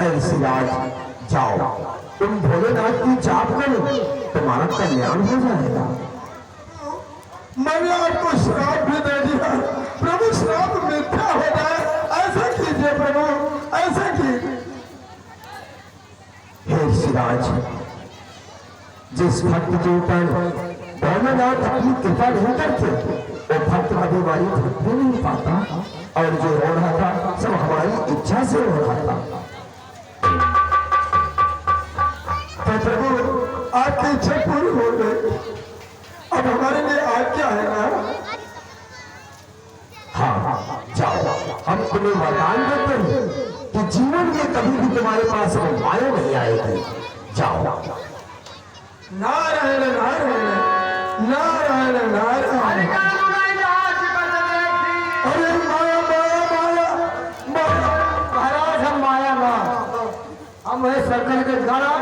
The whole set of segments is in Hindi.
ऐसी राज जाओ, तुम भोलेनाथ की जाप करो, तुम्हारा कल्याण हो जाएगा। मैंने आपको श्राप भी दे दिया, प्रभु श्राप मिथ्या हो जाए ऐसा कीजिए प्रभु, ऐसा कीजिए। हे सिराज, जिस भक्त के ऊपर भोलेनाथ अपनी कृपा नहीं करते, वो भक्त कभी हमारी भक्ति नहीं पाता, और जो हो रहा था सब हमारी इच्छा से हो रहा था। तो प्रभु आपकी इच्छा पूरी हो गई, अब हमारे लिए आज्ञा है ना? हाँ जाओ, हम तुम्हें वरदान देते हैं कि जीवन में कभी भी तुम्हारे पास वो माया नहीं आएगी। जाओ। नारायण नारायण नारायण नारायण। अरे माया माया माया माया। महाराज हम माया ना, हम वही सर्कल के गाना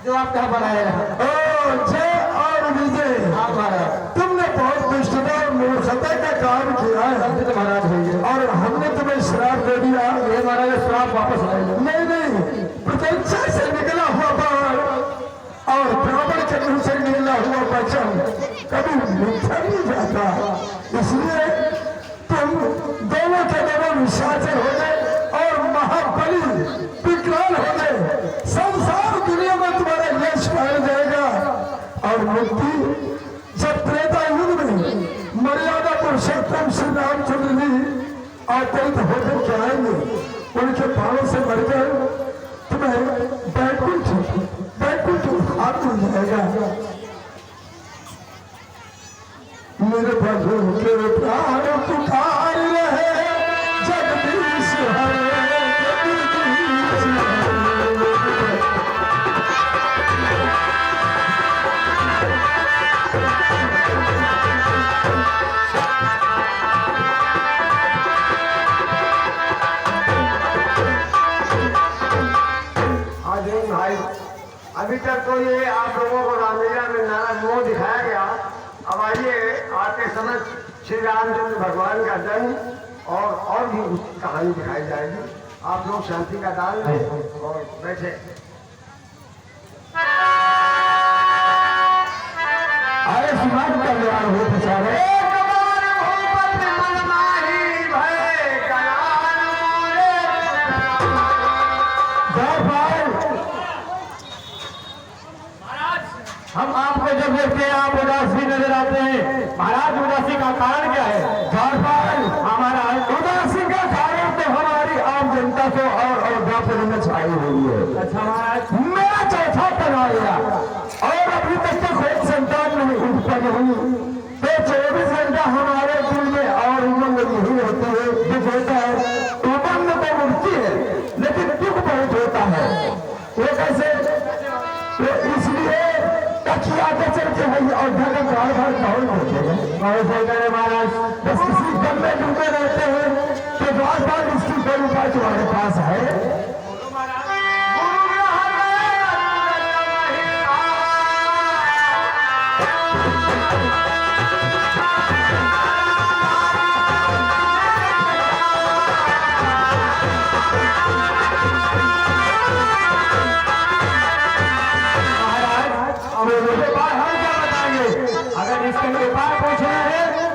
जो आप क्या बनाए हैं। जय और विजय। हाँ महाराज, तुमने बहुत दुष्टता और मूर्खता का काम किया है महाराज भैया, और हमने तुम्हें श्राप दे दिया। ये महाराज श्राप वापस ले लो। नहीं नहीं, प्रत्यक्षा से निकला हुआ बाण और ब्राह्मण के मुंह से निकला हुआ वचन कभी मिथ्या नहीं जाता, इसलिए तुम दोनों के दोनों निशाचर हो गए और महाबली विकराल हो गए। संसार दुनिया में तुम्हारा यश फैल जाएगा और मुक्ति जब त्रेता युग में मर्यादा पुरुषोत्तम श्री रामचंद्र जी अवतरित होकर के आएंगे, उनके पांव से मरकर तुम्हें बैकुंठ बैकुंठ हाथ मिल जाएगा। मेरे प्रभु के प्राण पुकार रहे जगदीश हरे जगदीश हरे। भाई अभी तक तो ये आप लोगों को रामलीला में नाना मोह दिखाया गया। अब आइए आते समय श्री रामचंद्र भगवान का जन्म और भी उसकी कहानी दिखाई जाएगी। आप लोग शांति का दान लें और बैठे। अरे समाज कल्याण हो बेचारे। हम आपको जब देखते हैं आप उदासी नजर आते हैं। महाराज उदासी का कारण क्या है? हमारा उदासी का कारण तो हमारी आम जनता को और व्यापार में छाई हुई है। अच्छा महाराज, मेरा चौथा कन्हैया और अभी तक तो कोई संतान नहीं उत्पन्न हुई, तो 24 घंटा हमारे दिल में और उमंग यही होती है। दुख होता है, उमंग तो उठती है, लेकिन दुख बहुत होता है। वो कैसे? तो इसलिए तकिया के चलते हैं और घर बार बार कौन होते हैं महाराज, बस किसी गम में डूबे रहते हैं। तो बार बार इसकी कोई उपाय तुम्हारे पास है?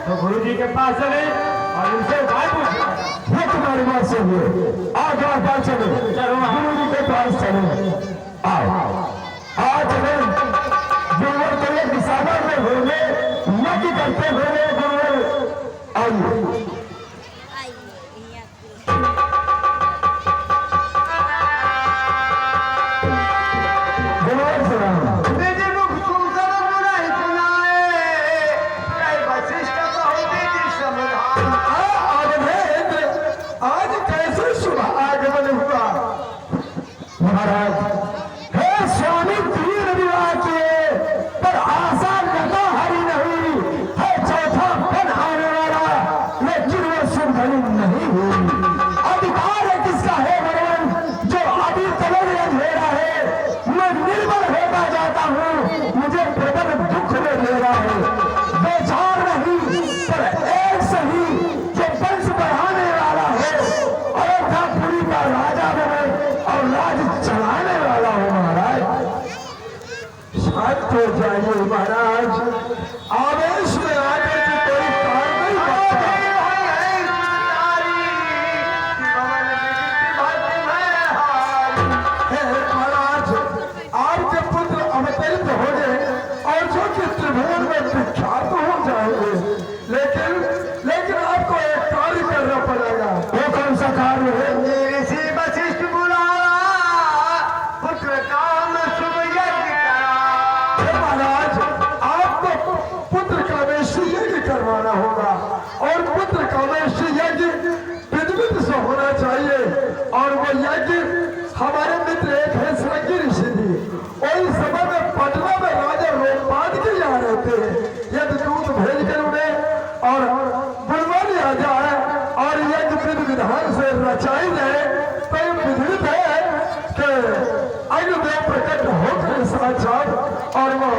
तो गुरु जी के पास चले और उनसे उपाय पूछे। ये तुम्हारी बात से हुए आज और बात चलो, गुरु जी के पास चलो। आओ आज में गुरुवर के लिए दिशाना में होंगे, यज्ञ करते हुए गुरुवर आइए। महाराज हे स्वामी, 3 विवाह किए पर आशा लगा हरी नहीं है। चौथा बन आने वाला तो जाइए महाराज, आवेश में आगे की कोई कार नहीं करता। महाराज आपके पुत्र अवतरित हो गए और जो कि त्रिभुवन में विख्यात हो जाएंगे, लेकिन आपको एक कार्य करना पड़ेगा। वो कौन सा कार्य है? ऋषि वशिष्ठ बुलावा, पुत्र काम शुभ यज्ञ करा। महाराज आपको पुत्र कामेष्टि यज्ञ करवाना होगा और पुत्र कामेष्टि यज्ञ विधिवत से होना चाहिए। और वो यज्ञ हमारे मित्र एक है श्रृंगी ऋषि जी, वही समय में पटना में राजा रोमपाद के यहाँ रहते हैं। यदि दूत भेज कर उन्हें और बुलवा लिया जाए और यज्ञ विधि विधान से रचाई जाए तो ये विधिवत है कि अग्निदेव प्रकट होकर साक्षात और वो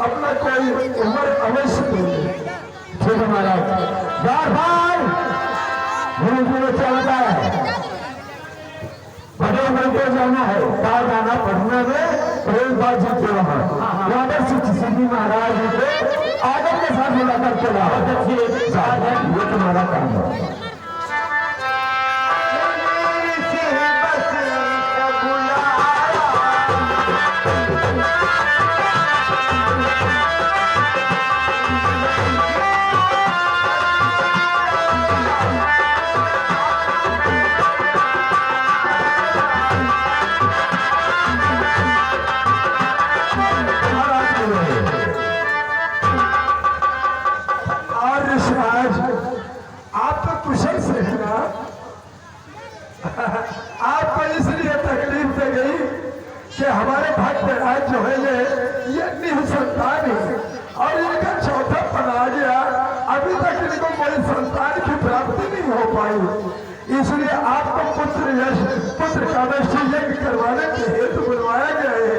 अपना कोई उम्र अवश्य देंगे। ठीक है महाराज। यार भाई धीरे धीरे चलता है, बड़े को जाना है, कहा जाना पटना में रेलबाजी के वहां सीधी महाराज को आदर के साथ मुलाकात चला। ये तुम्हारा काम है। आप तो कुशल से है ना? आपको इसलिए तकलीफ दे गई कि हमारे भक्त राज जो है ये निसंतान है और इनका चौथा पन आ गया, अभी तक इनको कोई संतान की प्राप्ति नहीं हो पाई। इसलिए आपको पुत्र कामेष्टि यज्ञ करवाने के हेतु बुलवाया गया है।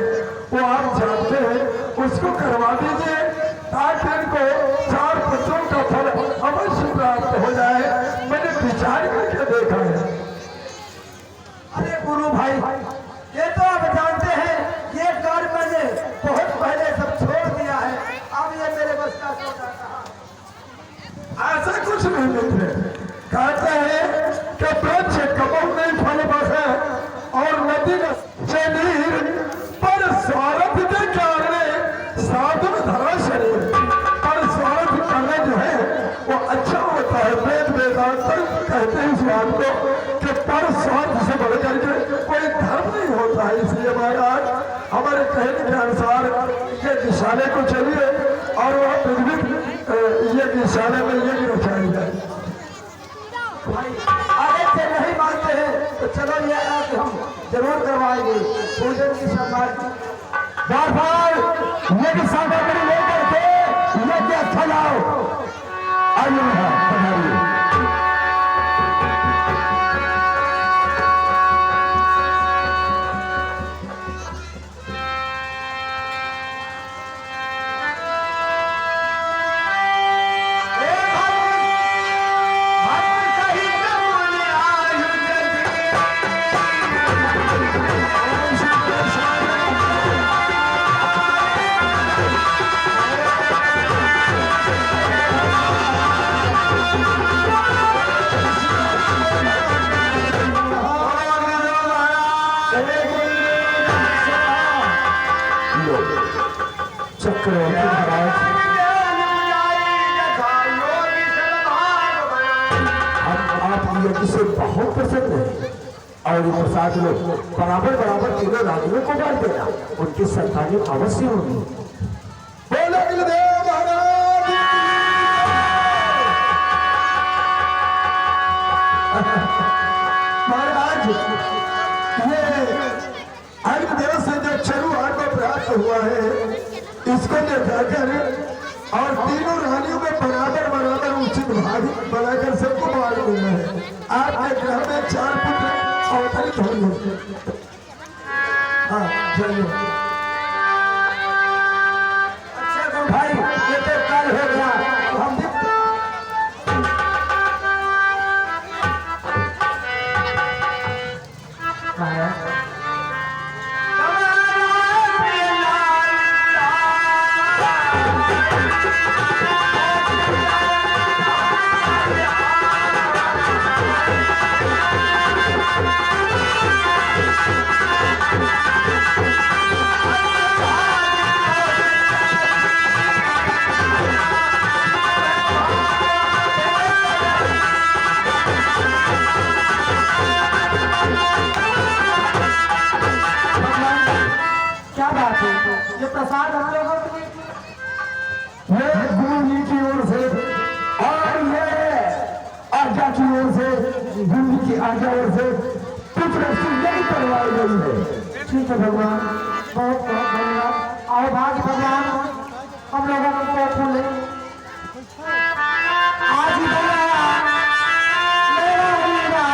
वो आप जानते हैं, उसको करवा दीजिए ताकि इनको 4 पुत्रों का फल अवश्य प्राप्त हो जाए। मैंने विचार करके देखा है। अरे गुरु भाई, ये तो आप जानते हैं, ये कार्य मैंने बहुत पहले सब छोड़ दिया है। अब ये मेरे बस का सौदा कहा। ऐसा कुछ नहीं मित्र, कहते हैं कि वृक्ष कमल नहीं फल बसे और नदी नीर पर स्वार्थ के कारण साधु धरा शरीर। पर स्वार्थ करना जो है वो अच्छा होता है। वेद वेदांत कहते हैं इस बात को कि पर स्वार्थ से बढ़कर के कोई धर्म नहीं होता है। इसलिए महाराज हमारे कहने के अनुसार ये निशाने को चलिए और वह विधिवत ये निशाने में ये रचाई जाए। आगे से नहीं मानते हैं तो चलो ये आज हम जरूर करवाएंगे पूजन की समाधि। यज्ञ सामग्री लेकर के यज्ञ अच्छा जाओ। आइए चक्रवर्ती महाराज, हम आप यज्ञ से बहुत प्रसन्न हैं और ये प्रसाद लोग बराबर बराबर तीनों रानियों को डाल देना, उनकी संतानें अवश्य होगी। महाराज ये अग्निदेव से जो चरु आत्मा प्राप्त हुआ है इसको लेकर और तीनों रानियों में बराबर बराबर उचित भाग बनाकर सबको बांट देना है। आपके ग्रह में 4 पुत्र अवतरित होंगे। हाँ चलिए। अच्छा भाई, ये तो कल हो गया, हम भी माता की ओर से गुरु की आज्ञा ओर से कुछ रस्सी नहीं करवाई गई है। ठीक है भगवान, बहुत बहुत धन्यवाद। आओ भाग्य भगवान हम लोगों को फूल ले आज ही बोला मेरा हीरा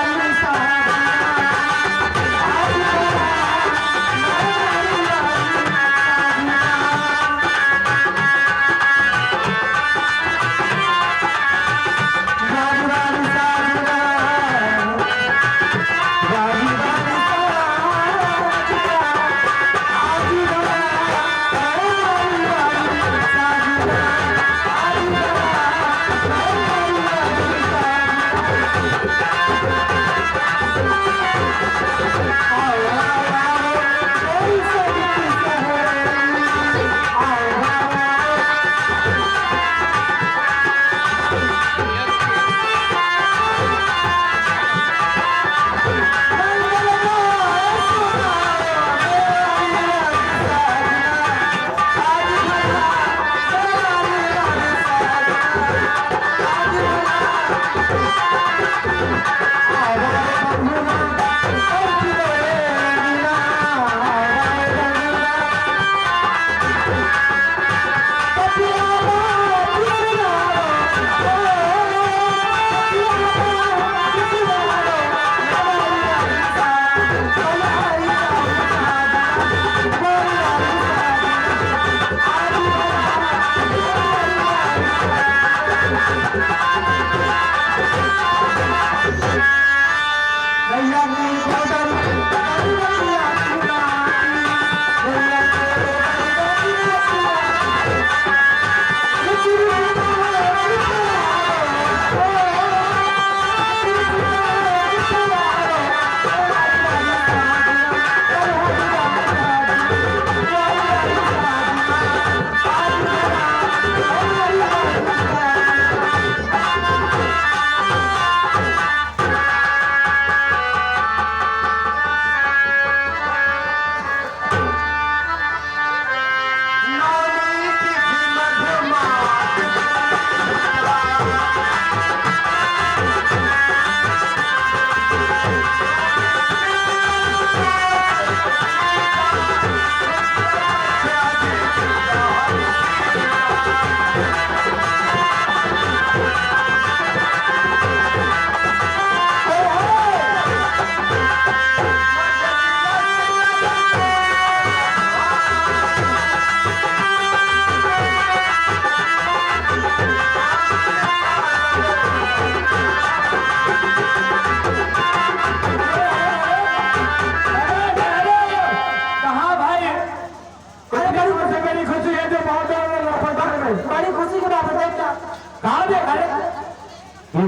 सारा आज ही बोला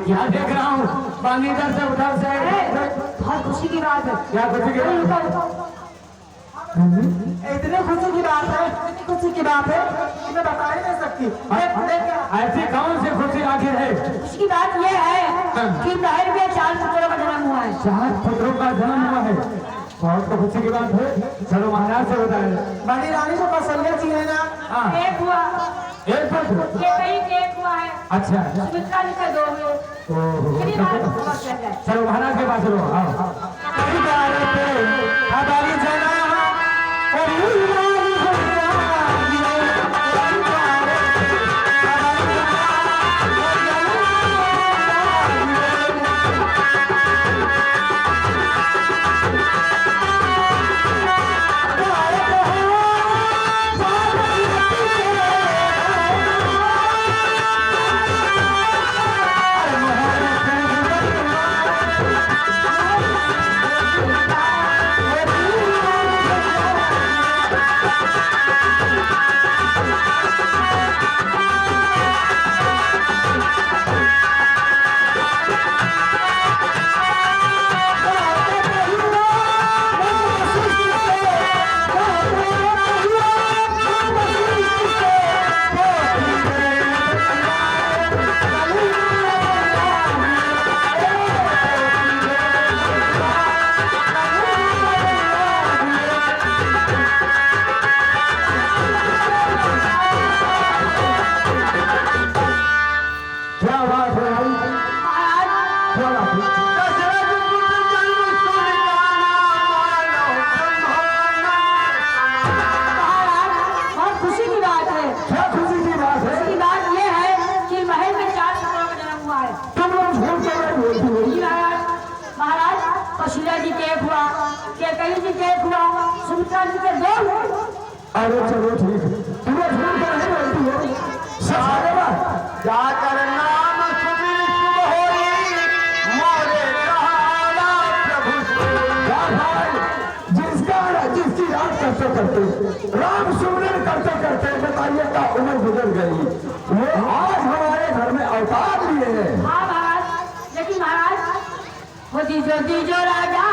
क्या देख रहा हूँ पानी इधर से उधर से बहुत खुशी की बात है। क्या खुशी की बात इतनी खुशी की बात है, इतनी खुशी की बात है कि मैं बता ही नहीं सकती। ऐसी कौन सी खुशी आखिर है? खुशी की बात ये है कि महल में 4 पुत्रों का जन्म हुआ है। 4 पुत्रों का जन्म हुआ है, बहुत तो खुशी की बात है। चलो महाराज से बताए। बड़ी रानी को कौशल्या जी है ना, एक हुआ, एक पुत्र एक हुआ है। अच्छा, सुमित्रा जी का 2 हुए। चलो महाराज के पास लो। आओ हमारी जना वाला दशरथ पुत्र जन्म सुन जाना मानो महाराज बहुत खुशी की बात है। क्या खुशी की बात है? खुशी की बात ये है कि महल में 4 पुत्रों का जन्म हुआ है। तुम लोग झूठ क्यों बोलती हो? जी महाराज। महाराज कौशल्या जी के एक हुआ, कैकेयी जी के एक हुआ, सुमित्रा जी के 2 हुए। अरे चलो ठीक है, तुम्हें झूठ क्यों नहीं बोलती हो? सारे बात जाकर नाम सुमिर शुभ होई मोरे कहाना प्रभु जिसकी याद करते करते राम सुमिरन करते करते बताइए का उम्र गुजर गई, वो आज हमारे घर में अवतार लिए हैं। हाँ महाराज, लेकिन महाराज वो दीजो दीजो राजा